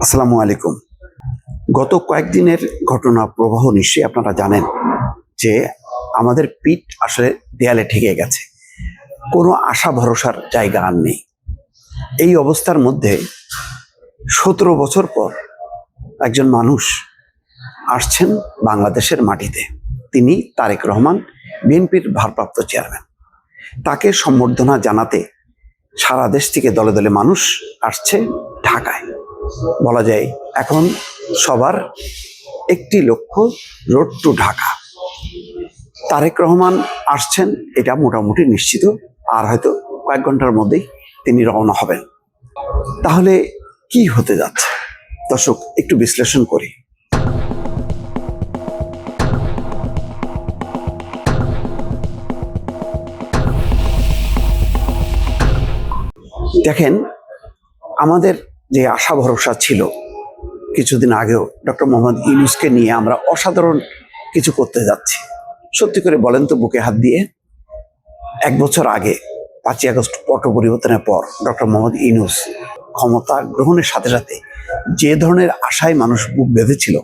আসসালামু আলাইকুম। গত কয়েকদিনের ঘটনা প্রবাহ নিশ্চয়ই আপনারা জানেন যে আমাদের পিঠ আসলে দেয়ালে ঠেকে গেছে। কোনো আশা ভরসার জায়গা আর নেই। এই অবস্থার মধ্যে ১৭ বছর পর একজন মানুষ আসছেন বাংলাদেশের মাটিতে। তিনি তারেক রহমান, বিএনপির ভারপ্রাপ্ত চেয়ারম্যান। তাকে সম্বর্ধনা জানাতে সারা দেশ থেকে দলে দলে মানুষ আসছে ঢাকায়। বলা যায় এখন সবার একটি লক্ষ্য, রোড টু ঢাকা। তারেক রহমান আসছেন এটা মোটামুটি নিশ্চিত, আর হয়তো কয়েক ঘন্টার মধ্যেই তিনি রওনা হবেন। তাহলে কি হতে যাচ্ছে দর্শক, একটু বিশ্লেষণ করি। দেখেন, আমাদের যে আশা ভরসা ছিল কিছুদিন আগেও ডক্টর মোহাম্মদ ইউনূসকে নিয়ে আমরা অসাধারণ কিছু করতে যাচ্ছি। সত্যি করে বলেন তো বুকে হাত দিয়ে, 1 বছর আগে 5ই আগস্ট পট পরিবর্তনের পর ডক্টর মোহাম্মদ ইউনূস ক্ষমতা গ্রহণের সাথে সাথে যে ধরনের আশায় মানুষ বুক বেঁধেছিল,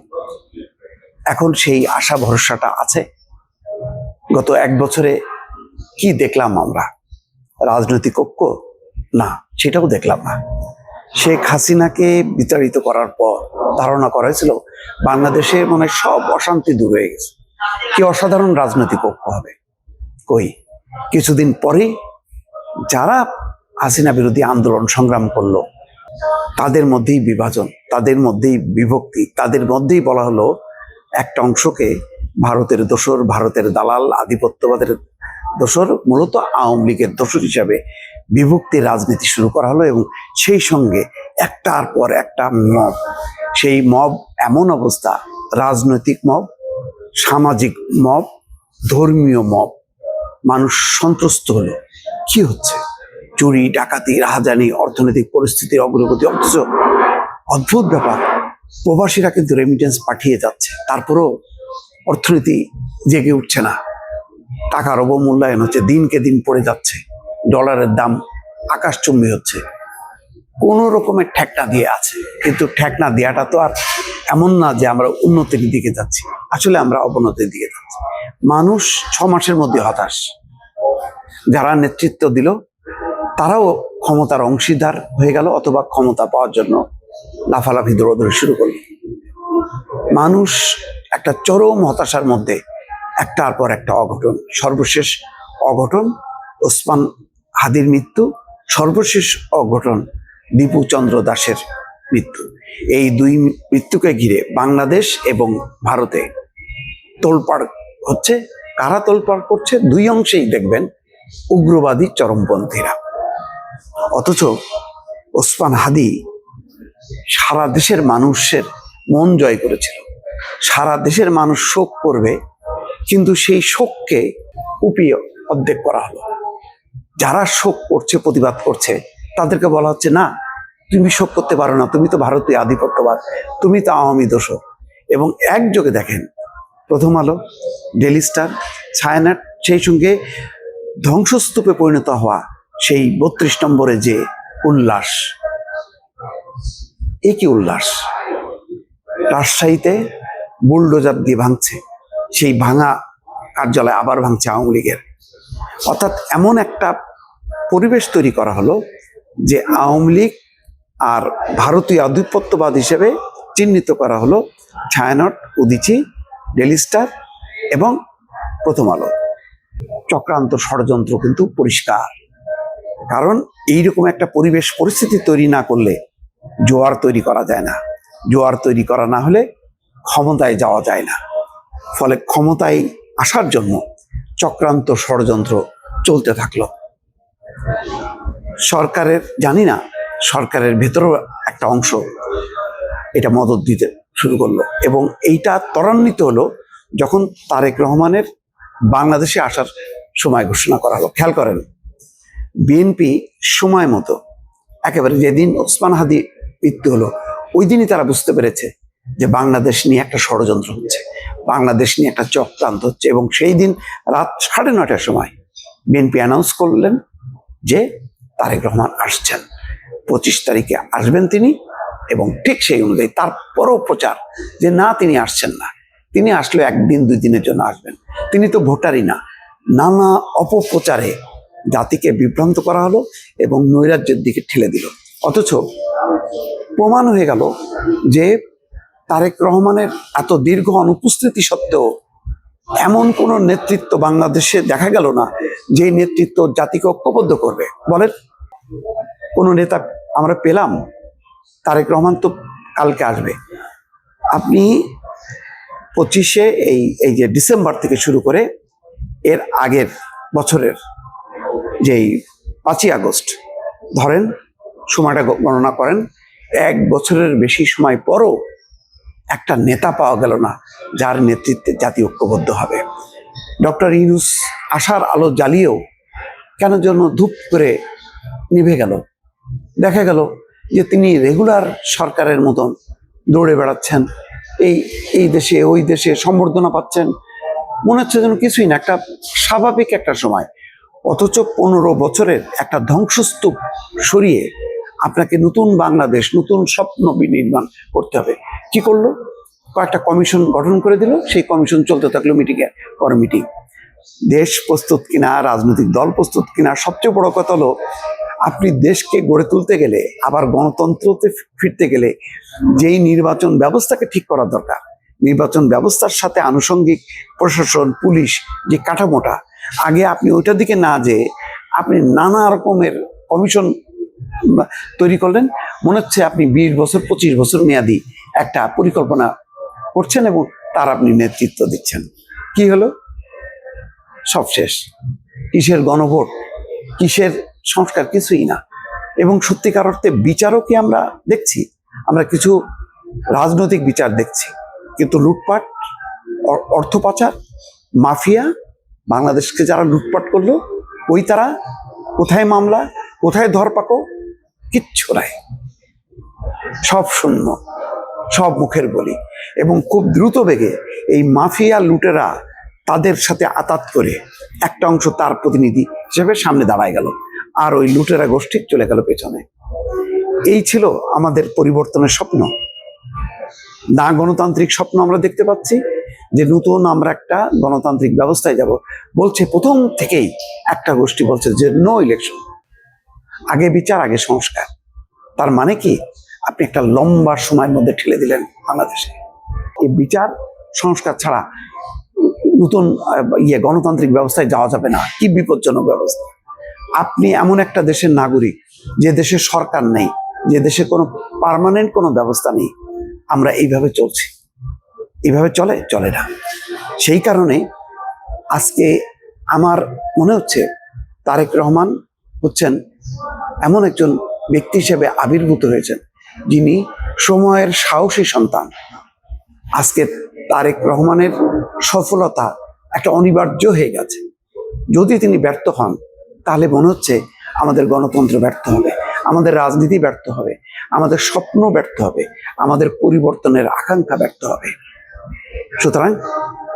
এখন সেই আশা ভরসাটা আছে? গত 1 বছরে কি দেখলাম আমরা? রাজনৈতিক ঐক্য? না, সেটাও দেখলাম না। শেখ হাসিনাকে বিতাড়িত করার পর ধারণা করা হয়েছিল বাংলাদেশে মনে সব অশান্তি দূর হয়ে গেছে, কি অসাধারণ রাজনৈতিক ঐক্য হবে। কই, কিছুদিন পরে যারা হাসিনা বিরোধী আন্দোলন সংগ্রাম করলো তাদের মধ্যেই বিভাজন, তাদের মধ্যেই বিভক্তি, তাদের মধ্যেই বলা হলো একটা অংশকে ভারতের দোসর, ভারতের দালাল, আধিপত্যবাদের দোসর, মূলত আওয়ামী লীগের দোসর হিসাবে বিভক্তির রাজনীতি শুরু করা হলো। এবং সেই সঙ্গে একটার পর একটা মব, সেই মব এমন অবস্থা, রাজনৈতিক মব, সামাজিক মব, ধর্মীয় মব, মানুষ সন্ত্রস্ত হলো। কি হচ্ছে? চুরি, ডাকাতি, রাহাজানি, অর্থনৈতিক পরিস্থিতির অগ্রগতি। অথচ অদ্ভুত ব্যাপার, প্রবাসীরা কিন্তু রেমিটেন্স পাঠিয়ে যাচ্ছে, তারপরেও অর্থনীতি জেগে উঠছে না। টাকার অবমূল্যায়ন হচ্ছে, দিনকে দিন পড়ে যাচ্ছে, ডলারের দাম আকাশচুম্বী হচ্ছে। কোনো রকমের ঠেকনা দিয়ে আছে, কিন্তু ঠেকনা দেওয়াটা তো আর এমন না যে আমরা উন্নতির দিকে যাচ্ছি, আসলে আমরা অবনতির দিকে যাচ্ছি। মানুষ 6 মাসের মধ্যে হতাশ। যারা নেতৃত্ব দিল তারাও ক্ষমতার অংশীদার হয়ে গেল, অথবা ক্ষমতা পাওয়ার জন্য লাফালাফি দৌড়াদৌড়ি শুরু করল। মানুষ একটা চরম হতাশার মধ্যে, একটার পর একটা অঘটন। সর্বশেষ অঘটন ওসমান হাদির মৃত্যু, সর্বশেষ অঘটন দীপু চন্দ্র দাসের মৃত্যু। এই দুই মৃত্যুকে ঘিরে বাংলাদেশ এবং ভারতে তোলপাড় হচ্ছে। কারা তোলপাড় করছে? দুই অংশেই দেখবেন উগ্রবাদী চরমপন্থীরা। অথচ ওসমান হাদি সারা দেশের মানুষের মন জয় করেছিল। সারা দেশের মানুষ শোক করবে, কিন্তু সেই শোককে কুপিয়ে অর্ধেক করা হলো। যারা শোক করছে, প্রতিবাদ করছে, তাদেরকে বলা হচ্ছে না, তুমি শোক করতে পারো না, তুমি তো ভারতীয় আধিপত্যবাদ, তুমি তো আওয়ামী দোসর। এবং একযোগে দেখেন প্রথম আলো, ডেইলি স্টার, ছায়ানট, সেই সঙ্গে ধ্বংসস্তূপে পরিণত হওয়া সেই 32 নম্বরে যে উল্লাস, এ কি উল্লাস! রাজশাহীতে বুলডোজার দিয়ে ভাঙছে, সেই ভাঙা কার্যালয় আবার ভাঙছে আওয়ামী লীগের। অর্থাৎ এমন একটা পরিবেশ তৈরি করা হলো যে আওয়ামী লীগ আর ভারতীয় আধিপত্যবাদ হিসেবে চিহ্নিত করা হলো ছায়ানট, উদীচী, ডেইলি স্টার এবং প্রথম আলো। চক্রান্ত, ষড়যন্ত্র কিন্তু পরিষ্কার। কারণ এইরকম একটা পরিবেশ পরিস্থিতি তৈরি না করলে জোয়ার তৈরি করা যায় না। জোয়ার তৈরি করা না হলে ক্ষমতায় যাওয়া যায় না। ফলে ক্ষমতায় আসার জন্য চক্রান্ত, ষড়যন্ত্র চলতে থাকলো। সরকারের, জানি না, সরকারের ভেতরেও একটা অংশ এটা মদত দিতে শুরু করলো। এবং এইটা ত্বরান্বিত হলো যখন তারেক রহমানের বাংলাদেশে আসার সময় ঘোষণা করা হলো। খেয়াল করেন, বিএনপি সময় মতো একেবারে যেদিন ওসমান হাদি মৃত্যু হলো ওই দিনই তারা বুঝতে পেরেছে যে বাংলাদেশ নিয়ে একটা ষড়যন্ত্র হচ্ছে, বাংলাদেশ নিয়ে একটা চক্রান্ত হচ্ছে। এবং সেই দিন রাত 9:30টার সময় বিএনপি অ্যানাউন্স করলেন যে তারেক রহমান আসছেন, 25 তারিখে আসবেন তিনি, এবং ঠিক সেই অনুযায়ী তারপরও প্রচার যে না, তিনি আসছেন না, তিনি আসলে একদিন 2 দিনের জন্য আসবেন, তিনি তো ভোটারই না। নানা অপপ্রচারে জাতিকে বিভ্রান্ত করা হলো এবং নৈরাজ্যের দিকে ঠেলে দিল। অথচ প্রমাণ হয়ে গেল যে তারেক রহমানের এত দীর্ঘ অনুপস্থিতি সত্ত্বেও এমন কোন নেতৃত্ব বাংলাদেশে দেখা গেল না যে নেতৃত্ব জাতিকে ঐক্যবদ্ধ করবে। বলেন, কোন নেতা আমরা পেলাম? তারেক রহমান তো কালকে আসবে। আপনি 25-এ এই যে ডিসেম্বর থেকে শুরু করে এর আগের বছরের যেই 5ই আগস্ট ধরেন, সময়টা গণনা করেন, 1 বছরের বেশি সময় পরও একটা নেতা পাওয়া গেল না যার নেতৃত্বে জাতি ঐক্যবদ্ধ হবে। ডক্টর ইউনূস আশার আলো জ্বালিয়েও কেন যেন ধূপ করে নিভে গেল। দেখা গেল যে তিনি রেগুলার সরকারের মতন দৌড়ে বেড়াচ্ছেন, এই দেশে ওই দেশে সম্বর্ধনা পাচ্ছেন, মনে হচ্ছে যেন কিছুই না, একটা স্বাভাবিক একটা সময়। অথচ 15 বছরের একটা ধ্বংসস্তূপ সরিয়ে আপনাকে নতুন বাংলাদেশ, নতুন স্বপ্ন বিনির্মাণ করতে হবে। কি করলো? কয়েকটা কমিশন গঠন করে দিল, সেই কমিশন চলতে থাকলো মিটিংয়ে পর মিটিং। দেশ প্রস্তুত কিনা, রাজনৈতিক দল প্রস্তুত কিনা, সবচেয়ে বড় কথা হলো আপনি দেশকে গড়ে তুলতে গেলে, আবার গণতন্ত্রতে ফিরতে গেলে যেই নির্বাচন ব্যবস্থাকে ঠিক করা দরকার, নির্বাচন ব্যবস্থার সাথে আনুষঙ্গিক প্রশাসন, পুলিশ যে কাঠামোটা, আগে আপনি ওইটার দিকে না যেয়ে আপনি নানা রকমের কমিশন তৈরি করলেন। মনে হচ্ছে আপনি 20 বছর 25 বছর মেয়াদি একটা পরিকল্পনা করছেন এবং তার আপনি নেতৃত্ব দিচ্ছেন। কি হলো? সব শেষ। কিসের গণভোট, কিসের সংস্কার? কিছুই না। এবং সত্যিকার অর্থে বিচারও কি আমরা দেখছি? আমরা কিছু রাজনৈতিক বিচার দেখছি, কিন্তু লুটপাট, অর্থ পাচার, মাফিয়া, বাংলাদেশকে যারা লুটপাট করলো ওই তারা কোথায় মামলা, কোথায় ধরপাকড়? কিচ্ছু নাই, সব শূন্য, সব মুখের বলি। এবং খুব দ্রুত বেগে এই মাফিয়া লুটেরা তাদের সাথে আতাত করে একটা অংশ তার প্রতিনিধি হিসেবে সামনে দাঁড়ায় গেল, আর ওই লুটেরা গোষ্ঠী চলে গেল পেছনে। এই ছিল আমাদের পরিবর্তনের স্বপ্ন না? গণতান্ত্রিক স্বপ্ন আমরা দেখতে পাচ্ছি যে নতুন আমরা একটা গণতান্ত্রিক ব্যবস্থায় যাব। বলছে প্রথম থেকেই একটা গোষ্ঠী বলছে যে নো ইলেকশন, আগে বিচার, আগে সংস্কার। তার মানে কি? আপনি একটা লম্বা সময়ের মধ্যে ঠেলে দিলেন বাংলাদেশে। এই বিচার সংস্কার ছাড়া নতুন গণতান্ত্রিক ব্যবস্থায় যাওয়া যাবে না। কি বিপজ্জনক ব্যবস্থা! আপনি এমন একটা দেশের নাগরিক যে দেশে সরকার নেই, যে দেশে কোনো পার্মানেন্ট কোনো ব্যবস্থা নেই। আমরা এইভাবে চলছি, এইভাবে চলে না। সেই কারণে আজকে আমার মনে হচ্ছে তারেক রহমান হচ্ছেন এমন একজন ব্যক্তি হিসেবে আবির্ভূত হয়েছেন যিনি সময়ের সাহসী সন্তান। আজকে তারেক রহমানের সফলতা একটা অনিবার্য হয়ে গেছে। যদি তিনি ব্যর্থ হন তাহলে মনে হচ্ছে আমাদের গণতন্ত্র ব্যর্থ হবে, আমাদের রাজনীতি ব্যর্থ হবে, আমাদের স্বপ্ন ব্যর্থ হবে, আমাদের পরিবর্তনের আকাঙ্ক্ষা ব্যর্থ হবে। সুতরাং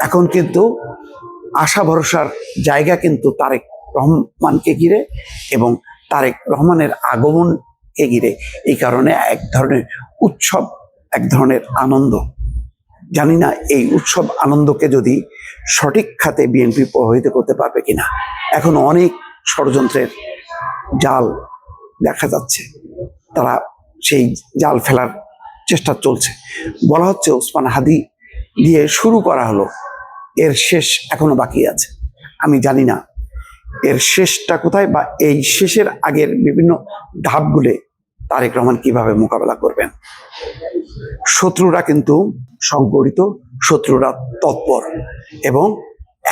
এখন কিন্তু আশা ভরসার জায়গা কিন্তু তারেক রহমানকে ঘিরে এবং তারেক রহমানের আগমনকে ঘিরে। এই কারণে এক ধরনের উৎসব, এক ধরনের আনন্দ। জানি না এই উৎসব আনন্দকে যদি সঠিক খাতে বিএনপি প্রভাবিত করতে পারবে কিনা। এখন অনেক ষড়যন্ত্রের জাল দেখা যাচ্ছে, তারা সেই জাল ফেলার চেষ্টা চলছে। বলা হচ্ছে ওসমান হাদি দিয়ে শুরু করা হলো, এর শেষ এখনো বাকি আছে। আমি জানি না এর শেষটা কোথায়, বা এই শেষের আগের বিভিন্ন ধাপগুলো তারেক রহমান কিভাবে মোকাবেলা করবেন। শত্রুরা কিন্তু সংগঠিত, শত্রুরা তৎপর, এবং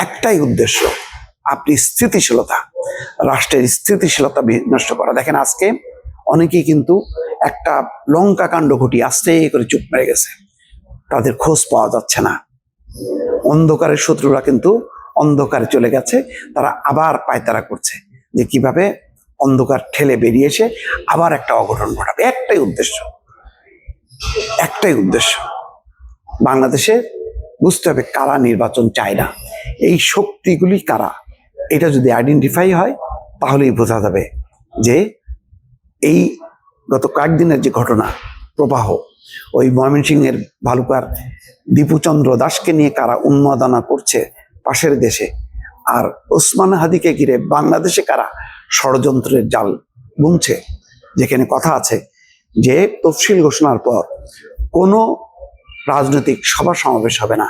একটাই উদ্দেশ্য, আপনি স্থিতিশীলতা, রাষ্ট্রের স্থিতিশীলতা বিনষ্ট করা। দেখেন আজকে অনেকেই কিন্তু একটা লঙ্কা কাণ্ড ঘটিয়ে আস্তে করে চুপ মেরে গেছে, তাদের খোঁজ পাওয়া যাচ্ছে না। অন্ধকারের শত্রুরা কিন্তু অন্ধকারে চলে গেছে, তারা আবার পায়তারা করছে যে কিভাবে অন্ধকার ঠেলে বেরিয়ে এসে আবার একটা অঘটন ঘটাবে। একটাই উদ্দেশ্য, একটাই উদ্দেশ্য, বাংলাদেশে বুঝতে হবে কারা নির্বাচন চায় না, এই শক্তিগুলি কারা। এটা যদি আইডেন্টিফাই হয় তাহলেই বোঝা যাবে যে এই গত কয়েকদিনের যে ঘটনা, প্রবাহ, ওই ময়মনসিংহের ভালুকার দীপুচন্দ্র দাসকে নিয়ে কারা উন্মাদনা করছে পাশের দেশে, আর ওসমান হাদিকে ঘিরে বাংলাদেশে কারা ষড়যন্ত্রের জাল বুনছে, যেখানে কথা আছে যে তফসিল ঘোষণার পর কোনো রাজনৈতিক সভা সমাবেশ হবে না,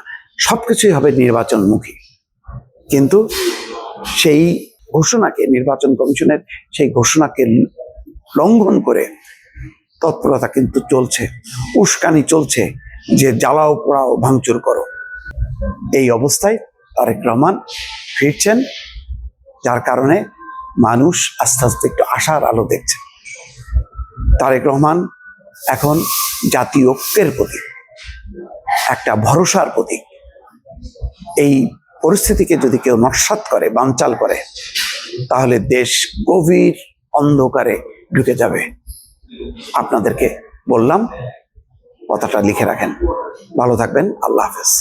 সবকিছুই হবে নির্বাচনমুখী। কিন্তু সেই ঘোষণাকে, নির্বাচন কমিশনের সেই ঘোষণাকে লঙ্ঘন করে তৎপরতা কিন্তু চলছে, উস্কানি চলছে যে জ্বালাও পোড়াও ভাঙচুর করো। এই অবস্থায় তারেক রহমান ফিরছেন, যার কারণে মানুষ আস্তে আস্তে একটু আশার আলো দেখছে। তারেক রহমান এখন জাতীয় ঐক্যের প্রতীক, একটা ভরসার প্রতীক। এই পরিস্থিতিকে যদি কেউ নস্যাৎ করে, বানচাল করে, তাহলে দেশ গভীর অন্ধকারে ঢুকে যাবে। আপনাদেরকে বললাম, কথাটা লিখে রাখেন। ভালো থাকবেন। আল্লাহ হাফেজ।